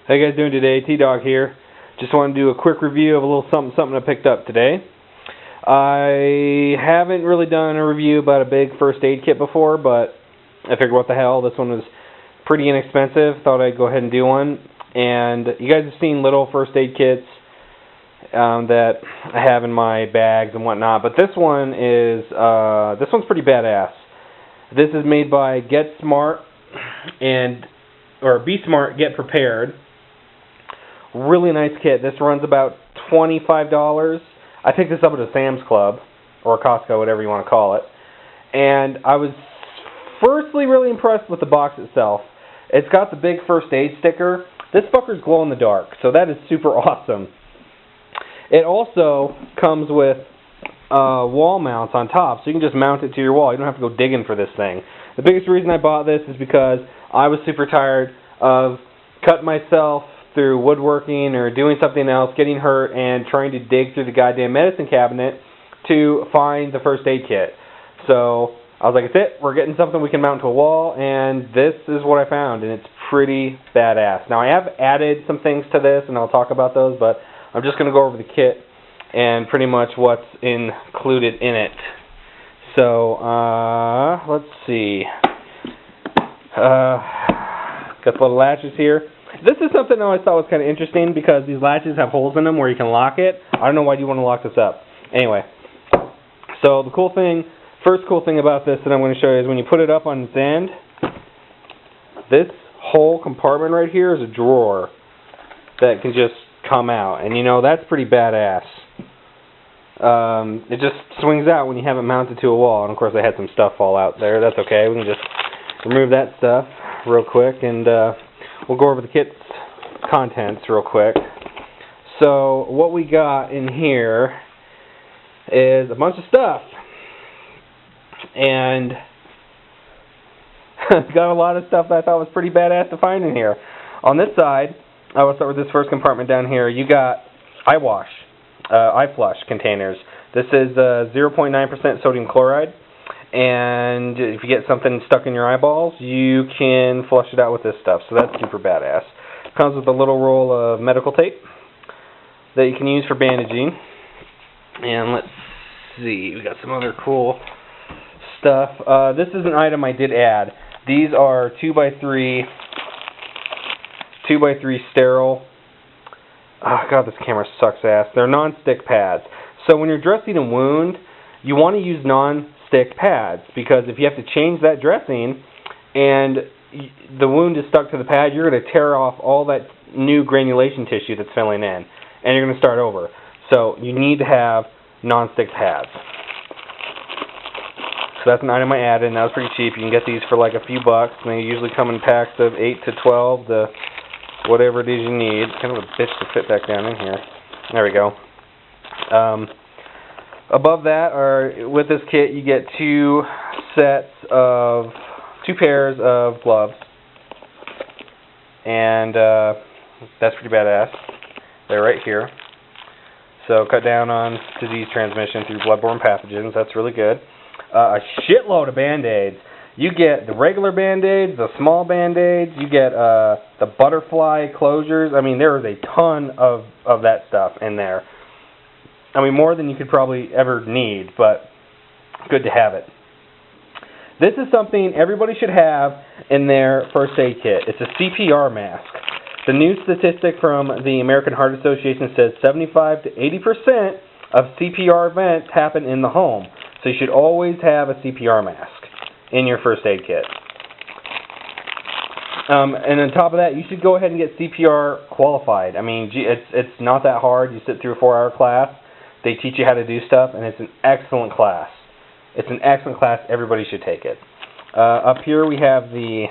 How you guys doing today? T-Dog here. Just want to do a quick review of a little something I picked up today. I haven't really done a review about a big first aid kit before, but I figured what the hell, this one was pretty inexpensive. Thought I'd go ahead and do one. And you guys have seen little first aid kits that I have in my bags and whatnot, but this one's pretty badass. This is made by Get Smart or Be Smart, Get Prepared. Really nice kit. This runs about $25. I picked this up at a Sam's Club or Costco, whatever you want to call it. And I was firstly really impressed with the box itself. It's got the big first aid sticker. This fucker's glow in the dark, so that is super awesome. It also comes with wall mounts on top, so you can just mount it to your wall. You don't have to go digging for this thing. The biggest reason I bought this is because I was super tired of cutting myself through woodworking or doing something else, getting hurt, and trying to dig through the goddamn medicine cabinet to find the first aid kit. So I was like, that's it, we're getting something we can mount to a wall, and this is what I found, and it's pretty badass. Now I have added some things to this, and I'll talk about those, but I'm just going to go over the kit and pretty much what's included in it. So, let's see. Got the little latches here. This is something I always thought was kind of interesting because these latches have holes in them where you can lock it. I don't know why you want to lock this up. Anyway, so the first cool thing about this that I'm going to show you is when you put it up on its end, this whole compartment right here is a drawer that can just come out. And you know, that's pretty badass. It just swings out when you have it mounted to a wall. And of course I had some stuff fall out there. That's okay. We can just remove that stuff real quick, and we'll go over the kit's contents real quick. So what we got in here is a bunch of stuff, and got a lot of stuff that I thought was pretty badass to find in here. On this side, I will start with this first compartment down here. You got eye flush containers. This is 0.9% sodium chloride. And if you get something stuck in your eyeballs, you can flush it out with this stuff. So that's super badass. Comes with a little roll of medical tape that you can use for bandaging. And let's see, we got some other cool stuff. This is an item I did add. These are 2x3 sterile. Oh god, this camera sucks ass. They're non-stick pads. So when you're dressing a wound, you want to use non-stick pads, because if you have to change that dressing and the wound is stuck to the pad, you're going to tear off all that new granulation tissue that's filling in, and you're going to start over. So you need to have non-stick pads. So that's an item I added, and that was pretty cheap. You can get these for like a few bucks, and they usually come in packs of 8 to 12 to whatever it is you need. Kind of a bitch to fit back down in here. There we go. Above that, with this kit, you get two pairs of gloves, and that's pretty badass. They're right here. So cut down on disease transmission through bloodborne pathogens. That's really good. A shitload of Band-Aids. You get the regular Band-Aids, the small Band-Aids. You get the butterfly closures. I mean, there is a ton of that stuff in there. I mean, more than you could probably ever need, but good to have it. This is something everybody should have in their first aid kit. It's a Cpr mask. The new statistic from the American Heart Association says 75 to 80% of CPR events happen in the home. So you should always have a CPR mask in your first aid kit. And on top of that, you should go ahead and get CPR qualified. I mean, it's not that hard. You sit through a 4-hour class. They teach you how to do stuff, and it's an excellent class. It's an excellent class. Everybody should take it. Up here we have the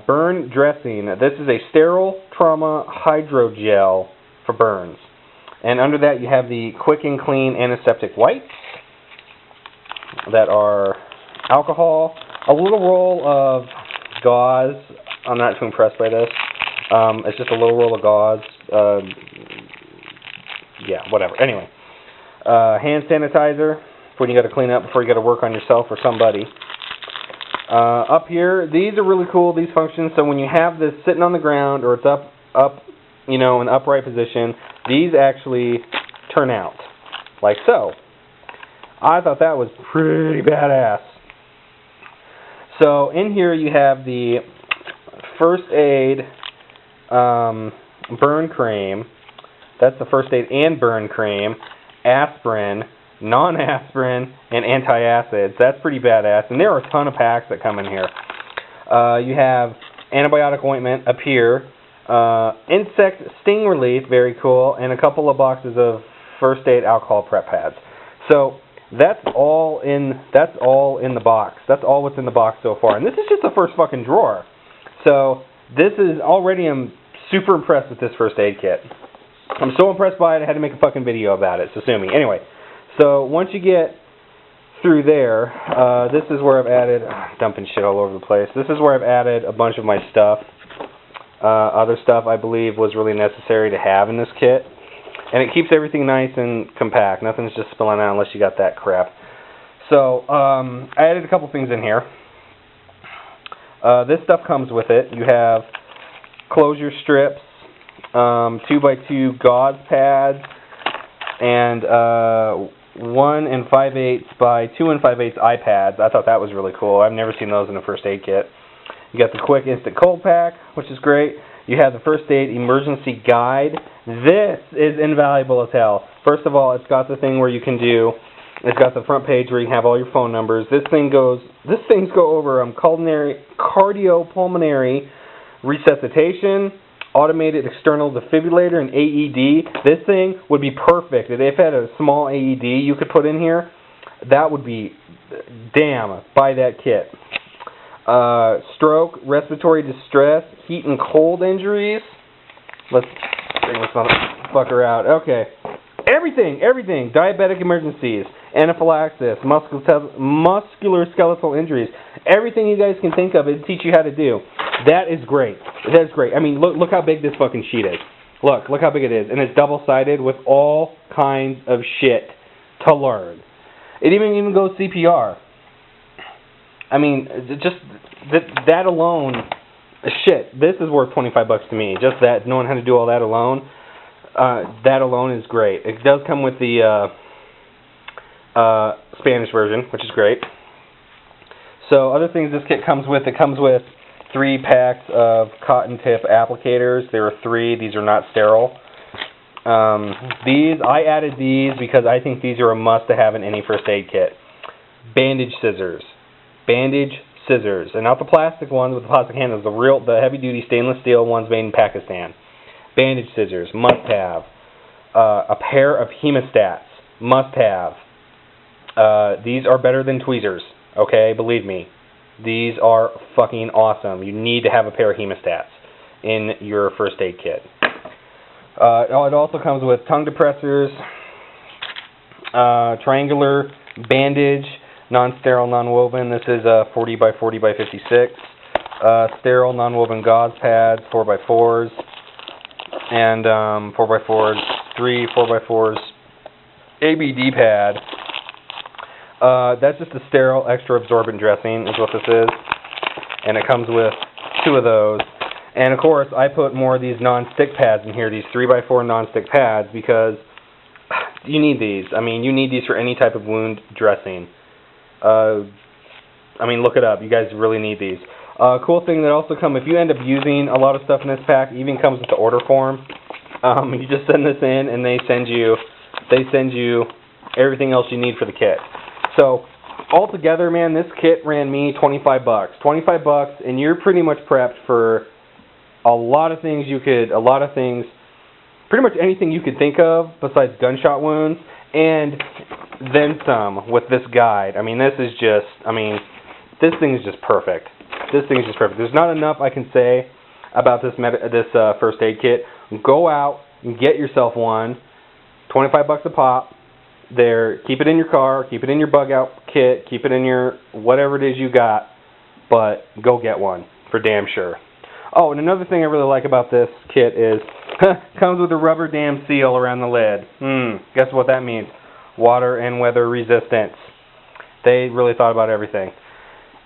burn dressing. This is a sterile trauma hydrogel for burns. And under that you have the quick and clean antiseptic wipes that are alcohol. A little roll of gauze. I'm not too impressed by this. It's just a little roll of gauze. Yeah, whatever. Anyway, hand sanitizer when you got to clean up before you got to work on yourself or somebody. Up here, these are really cool, these functions. So when you have this sitting on the ground or it's up, you know, in upright position, these actually turn out like so. I thought that was pretty badass. So in here you have the first aid burn cream. That's the first aid and burn cream, aspirin, non-aspirin, and antacids. That's pretty badass. And there are a ton of packs that come in here. You have antibiotic ointment up here, insect sting relief, very cool, and a couple of boxes of first aid alcohol prep pads. So that's all in the box. That's all what's in the box so far. And this is just the first fucking drawer. So this is already, I'm super impressed with this first aid kit. I'm so impressed by it, I had to make a fucking video about it, so sue me. Anyway, so once you get through there, this is where I've added, dumping shit all over the place. This is where I've added a bunch of my stuff. Other stuff I believe was really necessary to have in this kit. And it keeps everything nice and compact. Nothing's just spilling out unless you got that crap. So, I added a couple things in here. This stuff comes with it. You have closure strips, 2x2 gauze pads, and 1 5/8 by 2 5/8 iPads. I thought that was really cool. I've never seen those in a first aid kit. You got the quick instant cold pack, which is great. You have the first aid emergency guide. This is invaluable as hell. First of all, it's got the thing where you can do, it's got the front page where you can have all your phone numbers. These things go over cardiopulmonary resuscitation, automated external defibrillator, and AED. This thing would be perfect. If it had a small AED you could put in here, that would be, damn, buy that kit. Stroke, respiratory distress, heat and cold injuries. Let's bring this motherfucker out. Okay. Everything. Diabetic emergencies, anaphylaxis, musculoskeletal injuries. Everything you guys can think of, it'll teach you how to do. That is great. That is great. I mean, look how big this fucking sheet is. Look how big it is. And it's double-sided with all kinds of shit to learn. It even goes CPR. I mean, just that alone, shit, this is worth $25 to me. Just that, knowing how to do all that alone, that alone is great. It does come with the Spanish version, which is great. So other things this kit comes with, it comes with 3 packs of cotton tip applicators. There are 3. These are not sterile. I added these because I think these are a must to have in any first aid kit. Bandage scissors. Bandage scissors, and not the plastic ones with the plastic handles, the heavy-duty stainless steel ones made in Pakistan. Bandage scissors, must have. A pair of hemostats, must have. These are better than tweezers, okay? Believe me. These are fucking awesome. You need to have a pair of hemostats in your first aid kit. It also comes with tongue depressors, triangular bandage, non-sterile, non-woven. This is 40 by 40 by 56. Sterile, non-woven gauze pads, 4x4s. And 4x4s, 3 4x4s. ABD pad. That's just a sterile, extra absorbent dressing is what this is. And it comes with 2 of those. And of course, I put more of these non-stick pads in here, these 3x4 non-stick pads, because you need these. I mean, you need these for any type of wound dressing. I mean, look it up. You guys really need these. Cool thing that also come, if you end up using a lot of stuff in this pack, it even comes with the order form. You just send this in, and they send you everything else you need for the kit. So, altogether, man, this kit ran me $25. $25, and you're pretty much prepped for a lot of things pretty much anything you could think of besides gunshot wounds, and then some with this guide. I mean, this thing is just perfect. This thing is just perfect. There's not enough I can say about this first aid kit. Go out and get yourself one. $25 a pop. There, keep it in your car, keep it in your bug out kit, keep it in your whatever it is you got, but go get one for damn sure. Oh, and another thing I really like about this kit is comes with a rubber dam seal around the lid. Guess what that means? Water and weather resistance. They really thought about everything.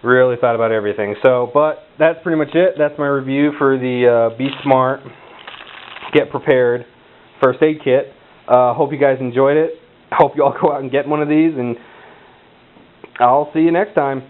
Really thought about everything. So, but that's pretty much it. That's my review for the Be Smart, Get Prepared first aid kit. Hope you guys enjoyed it. Hope you all go out and get one of these, and I'll see you next time.